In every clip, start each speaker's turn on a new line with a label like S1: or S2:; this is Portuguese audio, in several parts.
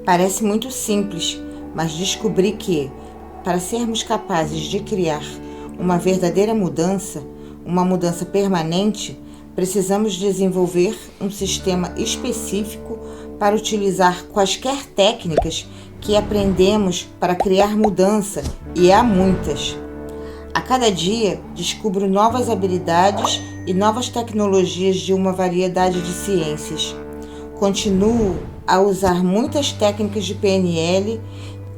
S1: Parece muito simples, mas descobri que, para sermos capazes de criar uma verdadeira mudança, uma mudança permanente, precisamos desenvolver um sistema específico para utilizar quaisquer técnicas que aprendemos para criar mudança, e há muitas. A cada dia, descubro novas habilidades e novas tecnologias de uma variedade de ciências. Continuo a usar muitas técnicas de PNL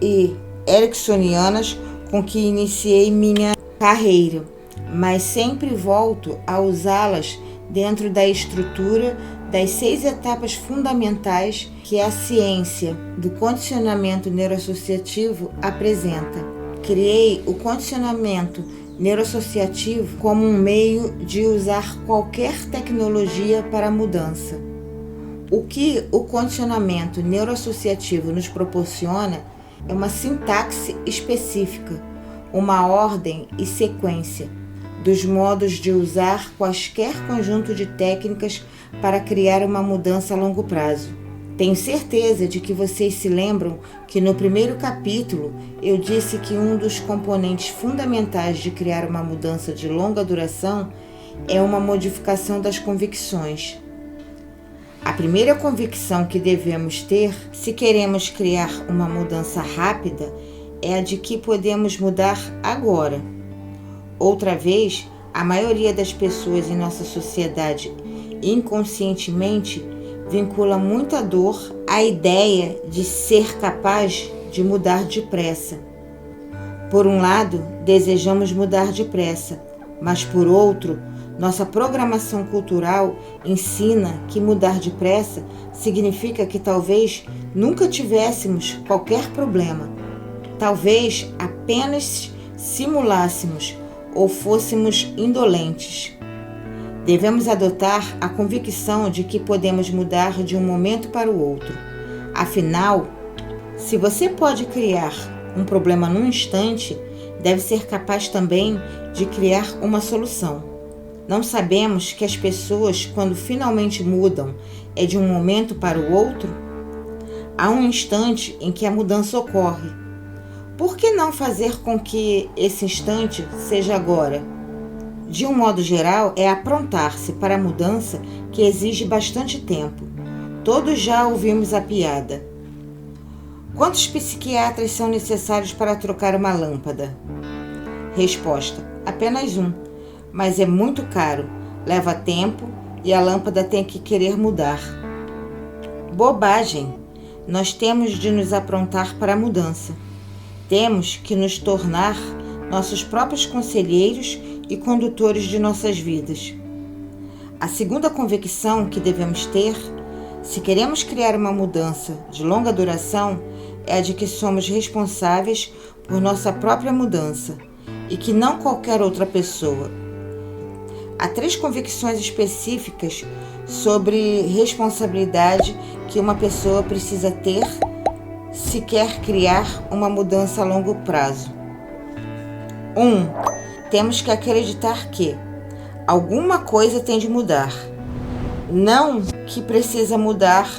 S1: e ericksonianas com que iniciei minha carreira, mas sempre volto a usá-las dentro da estrutura das 6 etapas fundamentais que a ciência do condicionamento neuroassociativo apresenta. Criei o condicionamento neuroassociativo como um meio de usar qualquer tecnologia para a mudança. O que o condicionamento neuroassociativo nos proporciona é uma sintaxe específica, uma ordem e sequência dos modos de usar quaisquer conjunto de técnicas para criar uma mudança a longo prazo. Tenho certeza de que vocês se lembram que no primeiro capítulo eu disse que um dos componentes fundamentais de criar uma mudança de longa duração é uma modificação das convicções. A primeira convicção que devemos ter, se queremos criar uma mudança rápida, é a de que podemos mudar agora. Outra vez, a maioria das pessoas em nossa sociedade inconscientemente vincula muita dor à ideia de ser capaz de mudar depressa. Por um lado, desejamos mudar depressa, mas por outro, nossa programação cultural ensina que mudar depressa significa que talvez nunca tivéssemos qualquer problema. Talvez apenas simulássemos ou fôssemos indolentes. Devemos adotar a convicção de que podemos mudar de um momento para o outro. Afinal, se você pode criar um problema num instante, deve ser capaz também de criar uma solução. Não sabemos que as pessoas, quando finalmente mudam, é de um momento para o outro? Há um instante em que a mudança ocorre. Por que não fazer com que esse instante seja agora? De um modo geral, é aprontar-se para a mudança que exige bastante tempo. Todos já ouvimos a piada. Quantos psiquiatras são necessários para trocar uma lâmpada? Resposta: apenas um. Mas é muito caro, leva tempo e a lâmpada tem que querer mudar. Bobagem! Nós temos de nos aprontar para a mudança. Temos que nos tornar nossos próprios conselheiros e condutores de nossas vidas. A segunda convicção que devemos ter, se queremos criar uma mudança de longa duração, é a de que somos responsáveis por nossa própria mudança e que não qualquer outra pessoa. Há 3 convicções específicas sobre responsabilidade que uma pessoa precisa ter se quer criar uma mudança a longo prazo. 1. Temos que acreditar que alguma coisa tem de mudar. Não que precisa mudar,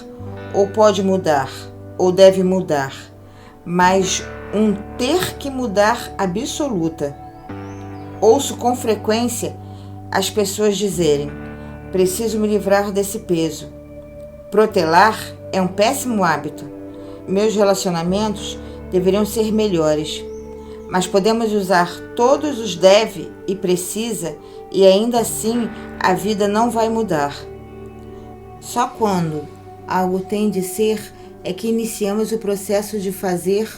S1: ou pode mudar, ou deve mudar, mas um ter que mudar absoluta. Ouço com frequência as pessoas dizerem: preciso me livrar desse peso. Protelar é um péssimo hábito. Meus relacionamentos deveriam ser melhores. Mas podemos usar todos os deve e precisa e ainda assim a vida não vai mudar. Só quando algo tem de ser é que iniciamos o processo de fazer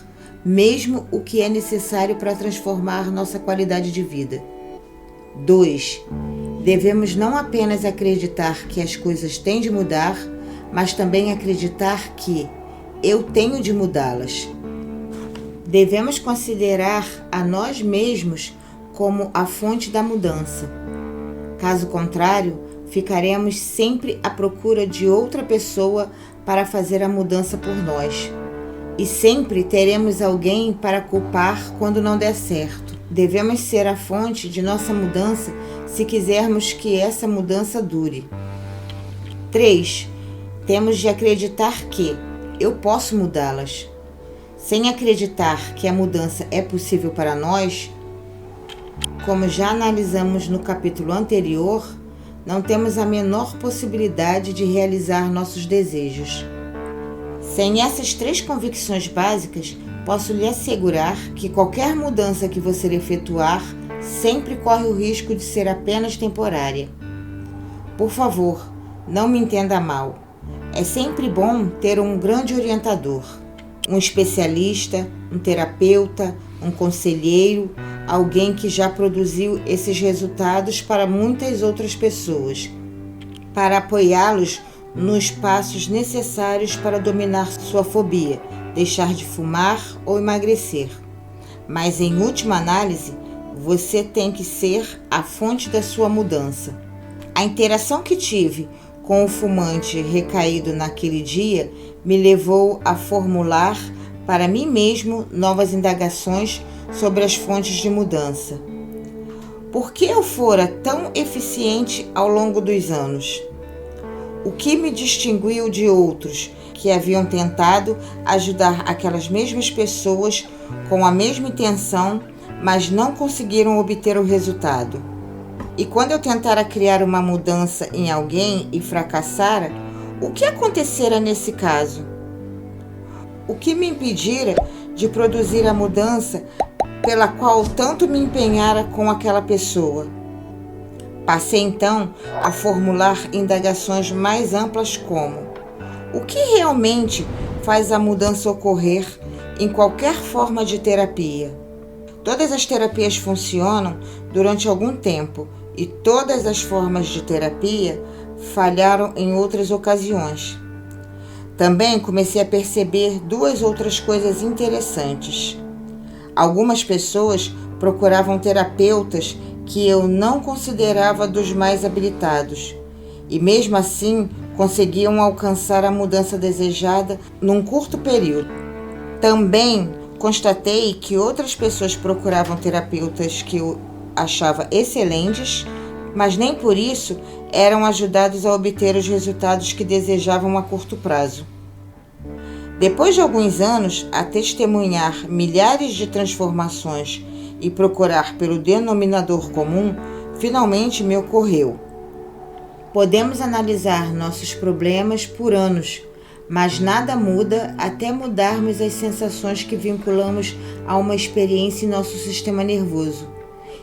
S1: mesmo o que é necessário para transformar nossa qualidade de vida. 2. Devemos não apenas acreditar que as coisas têm de mudar, mas também acreditar que eu tenho de mudá-las. Devemos considerar a nós mesmos como a fonte da mudança. Caso contrário, ficaremos sempre à procura de outra pessoa para fazer a mudança por nós. E sempre teremos alguém para culpar quando não der certo. Devemos ser a fonte de nossa mudança se quisermos que essa mudança dure. 3. Temos de acreditar que eu posso mudá-las. Sem acreditar que a mudança é possível para nós, como já analisamos no capítulo anterior, não temos a menor possibilidade de realizar nossos desejos. Sem essas 3 convicções básicas, posso lhe assegurar que qualquer mudança que você efetuar sempre corre o risco de ser apenas temporária. Por favor, não me entenda mal. É sempre bom ter um grande orientador, um especialista, um terapeuta, um conselheiro, alguém que já produziu esses resultados para muitas outras pessoas, para apoiá-los nos passos necessários para dominar sua fobia, deixar de fumar ou emagrecer. Mas, em última análise, você tem que ser a fonte da sua mudança. A interação que tive com o fumante recaído naquele dia me levou a formular para mim mesmo novas indagações sobre as fontes de mudança. Por que eu fora tão eficiente ao longo dos anos? O que me distinguiu de outros que haviam tentado ajudar aquelas mesmas pessoas com a mesma intenção, mas não conseguiram obter o resultado? E quando eu tentara criar uma mudança em alguém e fracassara, o que acontecera nesse caso? O que me impedira de produzir a mudança pela qual tanto me empenhara com aquela pessoa? Passei então a formular indagações mais amplas como: o que realmente faz a mudança ocorrer em qualquer forma de terapia? Todas as terapias funcionam durante algum tempo e todas as formas de terapia falharam em outras ocasiões. Também comecei a perceber 2 outras coisas interessantes. Algumas pessoas procuravam terapeutas que eu não considerava dos mais habilitados, e mesmo assim conseguiam alcançar a mudança desejada num curto período. Também constatei que outras pessoas procuravam terapeutas que eu achava excelentes, mas nem por isso eram ajudados a obter os resultados que desejavam a curto prazo. Depois de alguns anos a testemunhar milhares de transformações e procurar pelo denominador comum, finalmente me ocorreu: podemos analisar nossos problemas por anos, mas nada muda até mudarmos as sensações que vinculamos a uma experiência em nosso sistema nervoso.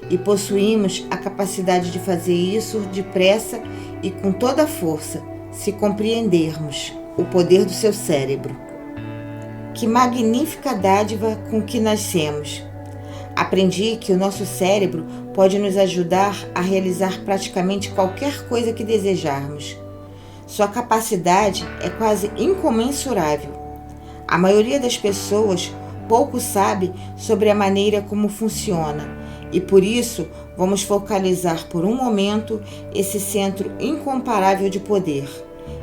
S1: E possuímos a capacidade de fazer isso depressa e com toda a força, se compreendermos o poder do seu cérebro. Que magnífica dádiva com que nascemos! Aprendi que o nosso cérebro pode nos ajudar a realizar praticamente qualquer coisa que desejarmos. Sua capacidade é quase incomensurável. A maioria das pessoas pouco sabe sobre a maneira como funciona, e por isso vamos focalizar por um momento esse centro incomparável de poder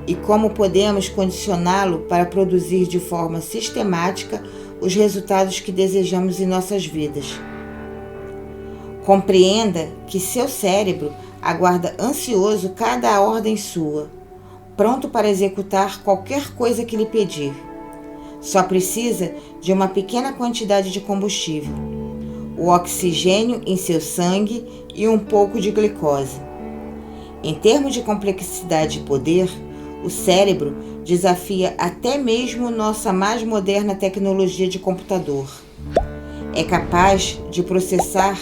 S1: e como podemos condicioná-lo para produzir de forma sistemática os resultados que desejamos em nossas vidas. Compreenda que seu cérebro aguarda ansioso cada ordem sua, pronto para executar qualquer coisa que lhe pedir. Só precisa de uma pequena quantidade de combustível, o oxigênio em seu sangue e um pouco de glicose. Em termos de complexidade e poder, o cérebro desafia até mesmo nossa mais moderna tecnologia de computador. É capaz de processar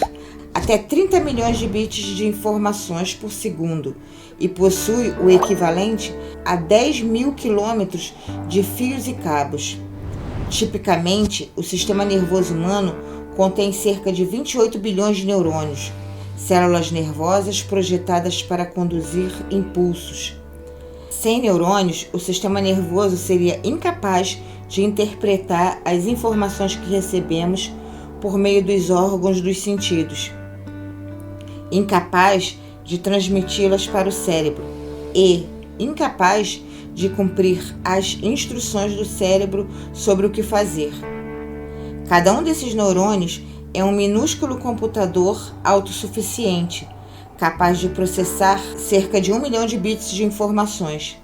S1: até 30 milhões de bits de informações por segundo e possui o equivalente a 10 mil quilômetros de fios e cabos. Tipicamente, o sistema nervoso humano contém cerca de 28 bilhões de neurônios, células nervosas projetadas para conduzir impulsos. Sem neurônios, o sistema nervoso seria incapaz de interpretar as informações que recebemos por meio dos órgãos dos sentidos, incapaz de transmiti-las para o cérebro e incapaz de cumprir as instruções do cérebro sobre o que fazer. Cada um desses neurônios é um minúsculo computador autossuficiente, capaz de processar cerca de 1 milhão de bits de informações.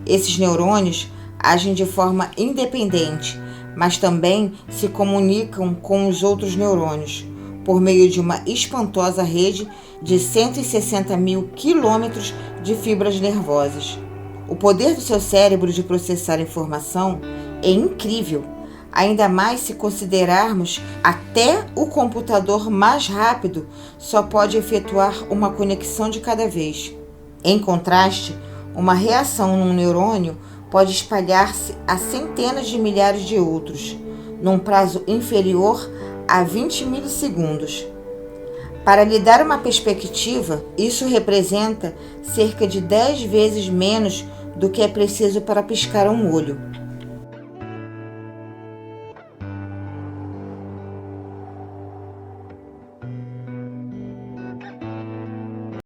S1: Esses neurônios agem de forma independente, mas também se comunicam com os outros neurônios, por meio de uma espantosa rede de 160 mil quilômetros de fibras nervosas. O poder do seu cérebro de processar informação é incrível, ainda mais se considerarmos até o computador mais rápido só pode efetuar uma conexão de cada vez. Em contraste, uma reação num neurônio pode espalhar-se a centenas de milhares de outros, num prazo inferior a 20 milissegundos. Para lhe dar uma perspectiva, isso representa cerca de 10 vezes menos do que é preciso para piscar um olho.